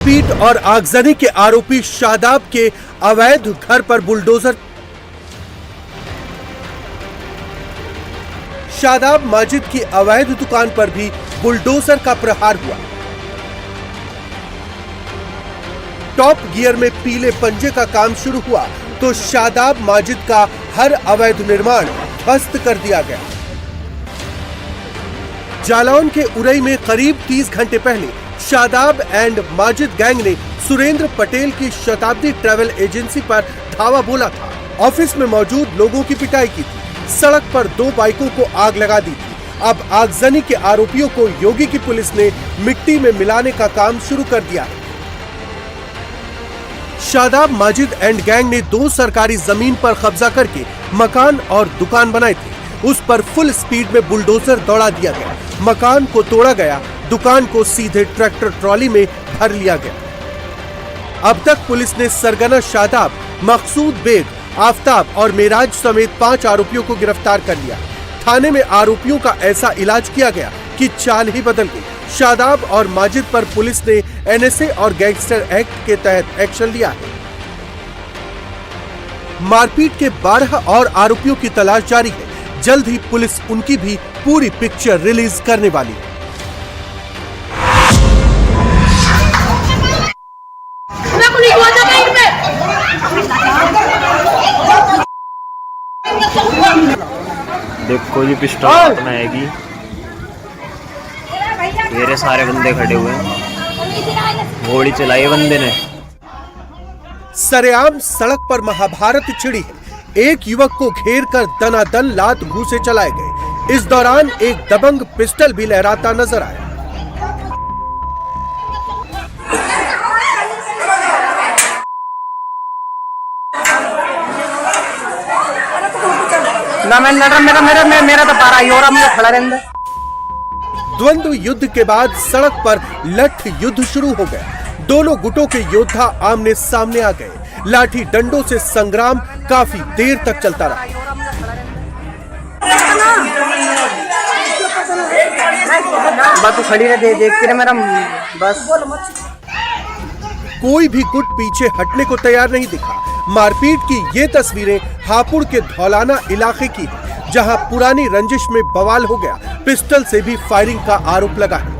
पीट और आगजनी के आरोपी शादाब के अवैध घर पर बुलडोजर। शादाब माजिद की अवैध दुकान पर भी बुलडोजर का प्रहार हुआ। टॉप गियर में पीले पंजे का काम शुरू हुआ तो शादाब माजिद का हर अवैध निर्माण ध्वस्त कर दिया गया। जालौन के उरई में करीब 30 घंटे पहले शादाब एंड माजिद गैंग ने सुरेंद्र पटेल की शताब्दी ट्रैवल एजेंसी पर धावा बोला था। ऑफिस में मौजूद लोगों की पिटाई की थी। सड़क पर 2 बाइकों को आग लगा दी थी। अब आगजनी के आरोपियों को योगी की पुलिस ने मिट्टी में मिलाने का काम शुरू कर दिया है। शादाब माजिद एंड गैंग ने 2 सरकारी जमीन पर कब्जा करके मकान और दुकान बनाए थे। उस पर फुल स्पीड में बुलडोजर दौड़ा दिया गया। मकान को तोड़ा गया, दुकान को सीधे ट्रैक्टर ट्रॉली में भर लिया गया। अब तक पुलिस ने सरगना शादाब, मकसूद बेग, आफ्ताब और मेराज समेत 5 आरोपियों को गिरफ्तार कर लिया। थाने में आरोपियों का ऐसा इलाज किया गया कि चाल ही बदल गई। शादाब और माजिद पर पुलिस ने एनएसए और गैंगस्टर एक्ट के तहत एक्शन लिया है। मारपीट के 12 और आरोपियों की तलाश जारी है। जल्द ही पुलिस उनकी भी पूरी पिक्चर रिलीज करने वाली है। देखो जी पिस्टल अपना आएगी। मेरे सारे बंदे खड़े हुए हैं। घोड़ी चलाई बंदे ने। सरेआम सड़क पर महाभारत छिड़ी है। एक युवक को घेर कर दनादन लात घूंसे चलाए गए। इस दौरान एक दबंग पिस्टल भी लहराता नजर आया। मेरा तो पारा ही हो रहा, मैं खड़ा रहने। द्वंद्व युद्ध के बाद सड़क पर लठ युद्ध शुरू हो गया। दोनों गुटों के योद्धा आमने सामने आ गए। लाठी डंडों से संग्राम काफी देर तक चलता रहा। बात खड़ी रहे, देखते रहे मेरा बस। कोई भी गुट पीछे हटने को तैयार नहीं दिखा। मारपीट की ये तस्वीरें हापुड़ के धौलाना इलाके की है, जहां पुरानी रंजिश में बवाल हो गया। पिस्टल से भी फायरिंग का आरोप लगा है।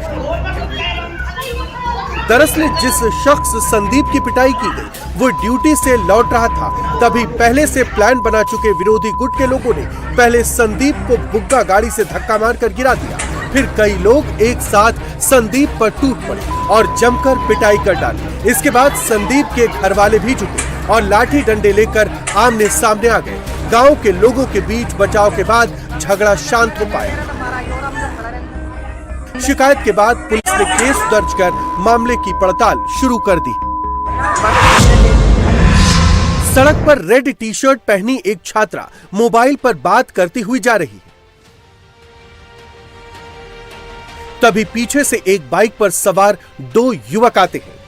दरअसल जिस शख्स संदीप की पिटाई की गई वो ड्यूटी से लौट रहा था। तभी पहले से प्लान बना चुके विरोधी गुट के लोगों ने पहले संदीप को बुग्गा गाड़ी से धक्का मारकर गिरा दिया। फिर कई लोग एक साथ संदीप पर टूट पड़े और जमकर पिटाई कर डाली। इसके बाद संदीप के घर वाले भी जुटे और लाठी डंडे लेकर आमने सामने आ गए। गांव के लोगों के बीच बचाव के बाद झगड़ा शांत हो पाया। शिकायत के बाद पुलिस ने केस दर्ज कर मामले की पड़ताल शुरू कर दी। सड़क पर रेड टी शर्ट पहनी एक छात्रा मोबाइल पर बात करती हुई जा रही है। तभी पीछे से एक बाइक पर सवार 2 युवक आते हैं।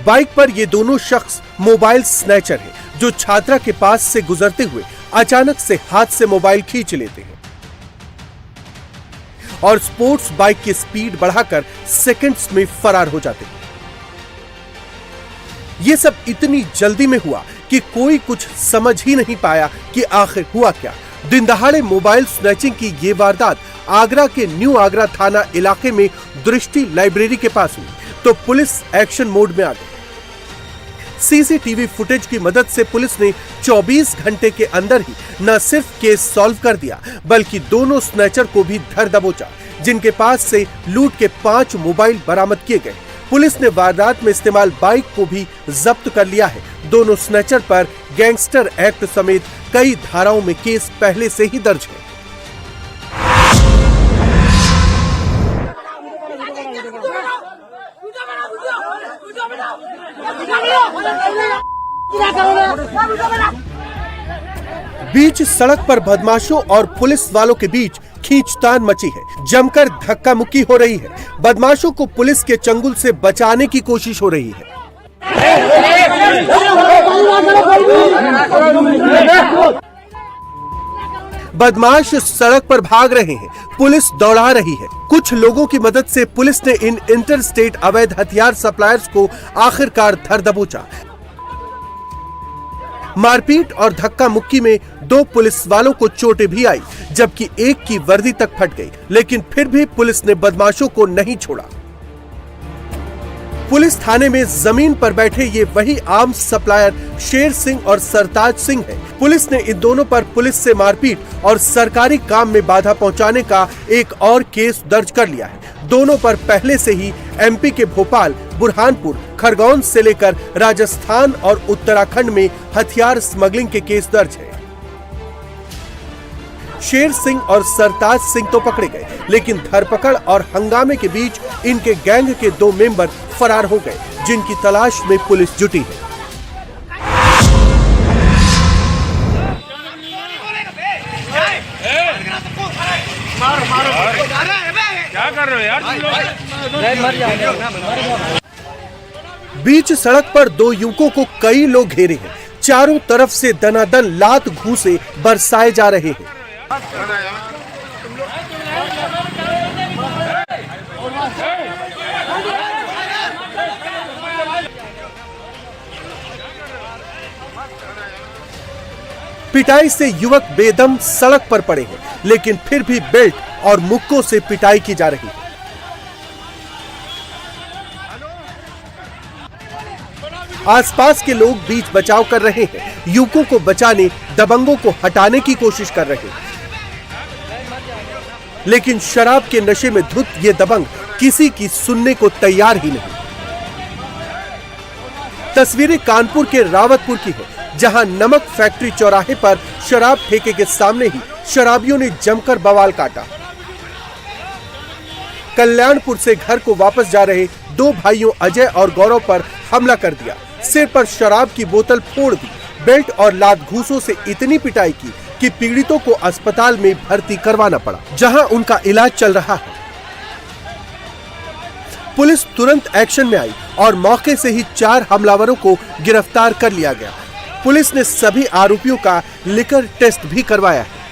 बाइक पर ये दोनों शख्स मोबाइल स्नैचर हैं, जो छात्रा के पास से गुजरते हुए अचानक से हाथ से मोबाइल खींच लेते हैं और स्पोर्ट्स बाइक की स्पीड बढ़ाकर सेकंड्स में फरार हो जाते हैं। यह सब इतनी जल्दी में हुआ कि कोई कुछ समझ ही नहीं पाया कि आखिर हुआ क्या। दिन दहाड़े मोबाइल स्नैचिंग की यह वारदात आगरा के न्यू आगरा थाना इलाके में दृष्टि लाइब्रेरी के पास हुई तो पुलिस एक्शन मोड में आ गई। सीसीटीवी फुटेज की मदद से पुलिस ने 24 घंटे के अंदर ही न सिर्फ केस सॉल्व कर दिया बल्कि दोनों स्नैचर को भी धर दबोचा, जिनके पास से लूट के 5 मोबाइल बरामद किए गए। पुलिस ने वारदात में इस्तेमाल बाइक को भी जब्त कर लिया है। दोनों स्नैचर पर गैंगस्टर एक्ट समेत कई धाराओं में केस पहले से ही दर्ज है। बीच सड़क पर बदमाशों और पुलिस वालों के बीच खींचतान मची है। जमकर धक्का मुक्की हो रही है। बदमाशों को पुलिस के चंगुल से बचाने की कोशिश हो रही है। बदमाश सड़क पर भाग रहे हैं, पुलिस दौड़ा रही है। कुछ लोगों की मदद से पुलिस ने इन इंटरस्टेट अवैध हथियार सप्लायर्स को आखिरकार धर दबोचा। मारपीट और धक्का मुक्की में 2 पुलिस वालों को चोटें भी आई, जबकि एक की वर्दी तक फट गई, लेकिन फिर भी पुलिस ने बदमाशों को नहीं छोड़ा। पुलिस थाने में जमीन पर बैठे ये वही आर्म्स सप्लायर शेर सिंह और सरताज सिंह है। पुलिस ने इन दोनों पर पुलिस से मारपीट और सरकारी काम में बाधा पहुंचाने का एक और केस दर्ज कर लिया है। दोनों पर पहले से ही एमपी के भोपाल, बुरहानपुर, खरगोन से लेकर राजस्थान और उत्तराखंड में हथियार स्मगलिंग के केस दर्ज है। शेर सिंह और सरताज सिंह तो पकड़े गए, लेकिन धरपकड़ और हंगामे के बीच इनके गैंग के 2 मेंबर फरार हो गए, जिनकी तलाश में पुलिस जुटी है। क्या कर रहे हो यार तुम लोग? बीच सड़क पर 2 युवकों को कई लोग घेरे हैं। चारों तरफ से दनादन लात घूंसे बरसाए जा रहे हैं। पिटाई से युवक बेदम सड़क पर पड़े हैं, लेकिन फिर भी बेल्ट और मुक्कों से पिटाई की जा रही है। आसपास के लोग बीच बचाव कर रहे हैं, युवकों को बचाने, दबंगों को हटाने की कोशिश कर रहे हैं, लेकिन शराब के नशे में धुत ये दबंग किसी की सुनने को तैयार ही नहीं। तस्वीरें कानपुर के रावतपुर की है, जहां नमक फैक्ट्री चौराहे पर शराब ठेके के सामने ही शराबियों ने जमकर बवाल काटा। कल्याणपुर से घर को वापस जा रहे 2 भाइयों अजय और गौरव पर हमला कर दिया, सिर पर शराब की बोतल फोड़ दी, बेल्ट और लात घूंसों से इतनी पिटाई की कि पीड़ितों को अस्पताल में भर्ती करवाना पड़ा, जहां उनका इलाज चल रहा है। पुलिस तुरंत एक्शन में आई और मौके से ही 4 हमलावरों को गिरफ्तार कर लिया गया। पुलिस ने सभी आरोपियों का लिकर टेस्ट भी करवाया है।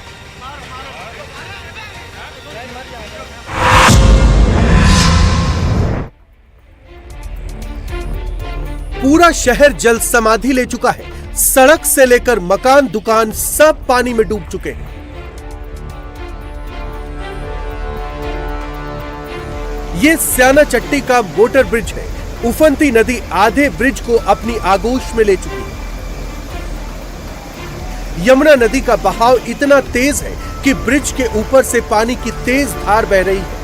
पूरा शहर जल समाधि ले चुका है। सड़क से लेकर मकान, दुकान सब पानी में डूब चुके हैं। ये स्याना चट्टी का मोटर ब्रिज है। उफनती नदी आधे ब्रिज को अपनी आगोश में ले चुकी है। यमुना नदी का बहाव इतना तेज है कि ब्रिज के ऊपर से पानी की तेज धार बह रही है।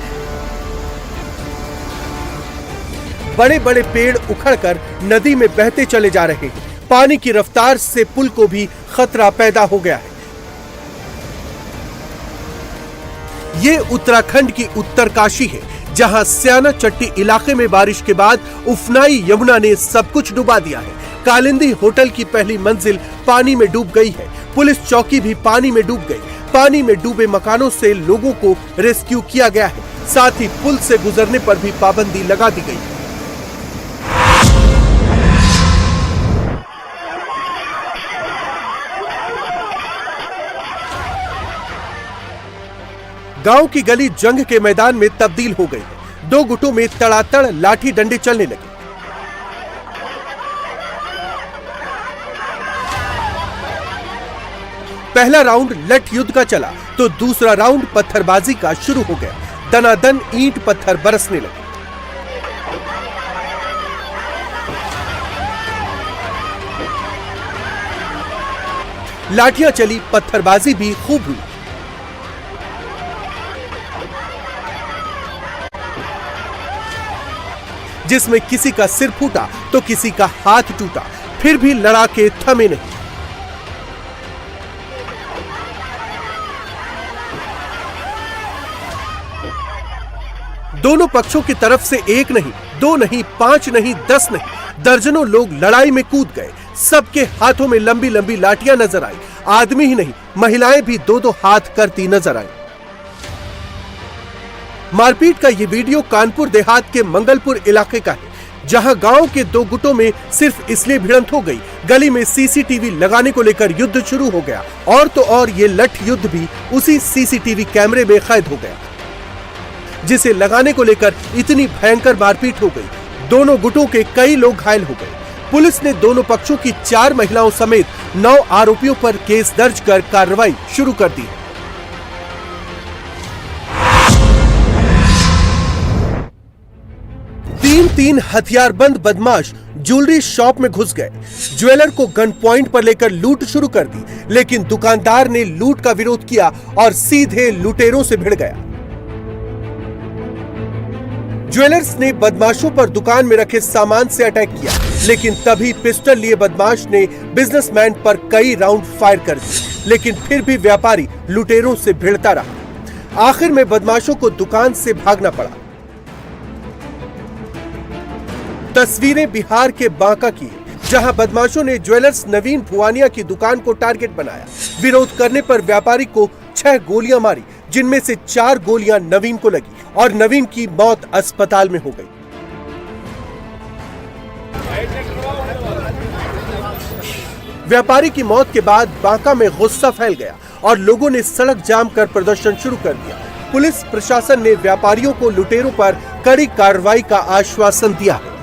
बड़े बड़े पेड़ उखड़कर नदी में बहते चले जा रहे हैं। पानी की रफ्तार से पुल को भी खतरा पैदा हो गया है। ये उत्तराखंड की उत्तरकाशी है, जहां स्याना चट्टी इलाके में बारिश के बाद उफनाई यमुना ने सब कुछ डुबा दिया है। कालिंदी होटल की पहली मंजिल पानी में डूब गई है। पुलिस चौकी भी पानी में डूब गई। पानी में डूबे मकानों से लोगों को रेस्क्यू किया गया है। साथ ही पुल से गुजरने पर भी पाबंदी लगा दी गई है। गांव की गली जंग के मैदान में तब्दील हो गई है। 2 गुटों में तड़ातड़ लाठी डंडे चलने लगे। पहला राउंड लठ युद्ध का चला तो दूसरा राउंड पत्थरबाजी का शुरू हो गया। दनादन ईंट पत्थर बरसने लगे। लाठियां चली, पत्थरबाजी भी खूब हुई। जिसमें किसी का सिर फूटा तो किसी का हाथ टूटा, फिर भी लड़ाके थमे नहीं। दोनों पक्षों की तरफ से 1 नहीं, 2 नहीं, 5 नहीं, 10 नहीं, दर्जनों लोग लड़ाई में कूद गए। सबके हाथों में लंबी लंबी लाठियां नजर आई। आदमी ही नहीं, महिलाएं भी 2-2 हाथ करती नजर आई। मारपीट का ये वीडियो कानपुर देहात के मंगलपुर इलाके का है, जहां गांव के दो गुटों में सिर्फ इसलिए भिड़ंत हो गई, गली में सीसीटीवी लगाने को लेकर युद्ध शुरू हो गया। और तो और ये लठ युद्ध भी उसी सीसीटीवी कैमरे में कैद हो गया, जिसे लगाने को लेकर इतनी भयंकर मारपीट हो गई। दोनों गुटों के कई लोग घायल हो गए। पुलिस ने दोनों पक्षों की 4 महिलाओं समेत 9 आरोपियों पर केस दर्ज कर कार्रवाई शुरू कर दी। तीन हथियारबंद बदमाश ज्वेलरी शॉप में घुस गए, ज्वेलर को गन पॉइंट पर लेकर लूट शुरू कर दी, लेकिन दुकानदार ने लूट का विरोध किया और सीधे लुटेरों से भिड़ गया। ज्वेलर्स ने बदमाशों पर दुकान में रखे सामान से अटैक किया, लेकिन तभी पिस्टल लिए बदमाश ने बिजनेसमैन पर कई राउंड फायर कर दिए, लेकिन फिर भी व्यापारी लुटेरों से भिड़ता रहा। आखिर में बदमाशों को दुकान से भागना पड़ा। तस्वीरें बिहार के बांका की, जहां बदमाशों ने ज्वेलर्स नवीन भुवानिया की दुकान को टारगेट बनाया। विरोध करने पर व्यापारी को 6 गोलियां मारी, जिनमें से 4 गोलियां नवीन को लगी और नवीन की मौत अस्पताल में हो गई। व्यापारी की मौत के बाद बांका में गुस्सा फैल गया और लोगों ने सड़क जाम कर प्रदर्शन शुरू कर दिया। पुलिस प्रशासन ने व्यापारियों को लुटेरों पर कड़ी कार्रवाई का आश्वासन दिया है।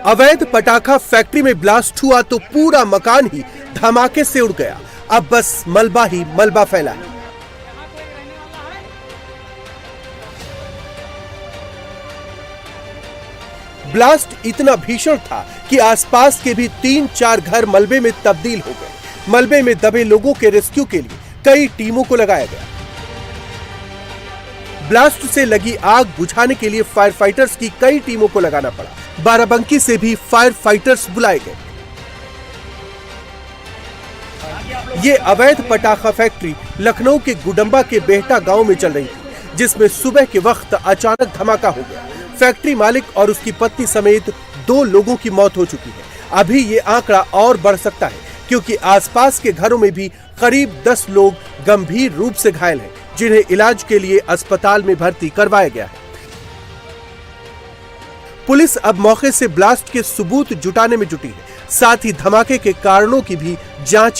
अवैध पटाखा फैक्ट्री में ब्लास्ट हुआ तो पूरा मकान ही धमाके से उड़ गया। अब बस मलबा ही मलबा फैला है। ब्लास्ट इतना भीषण था कि आसपास के भी 3-4 घर मलबे में तब्दील हो गए। मलबे में दबे लोगों के रेस्क्यू के लिए कई टीमों को लगाया गया। ब्लास्ट से लगी आग बुझाने के लिए फायर फाइटर्स की कई टीमों को लगाना पड़ा। बाराबंकी से भी फायर फाइटर्स बुलाए गए। ये अवैध पटाखा फैक्ट्री लखनऊ के गुडम्बा के बेहटा गांव में चल रही थी, जिसमें सुबह के वक्त अचानक धमाका हो गया। फैक्ट्री मालिक और उसकी पत्नी समेत 2 लोगों की मौत हो चुकी है। अभी ये आंकड़ा और बढ़ सकता है, क्योंकि आसपास के घरों में भी करीब 10 लोग गंभीर रूप से घायल हैं, जिन्हें इलाज के लिए अस्पताल में भर्ती करवाया गया है। पुलिस अब मौके से ब्लास्ट के सबूत जुटाने में जुटी है, साथ ही धमाके के कारणों की भी जांच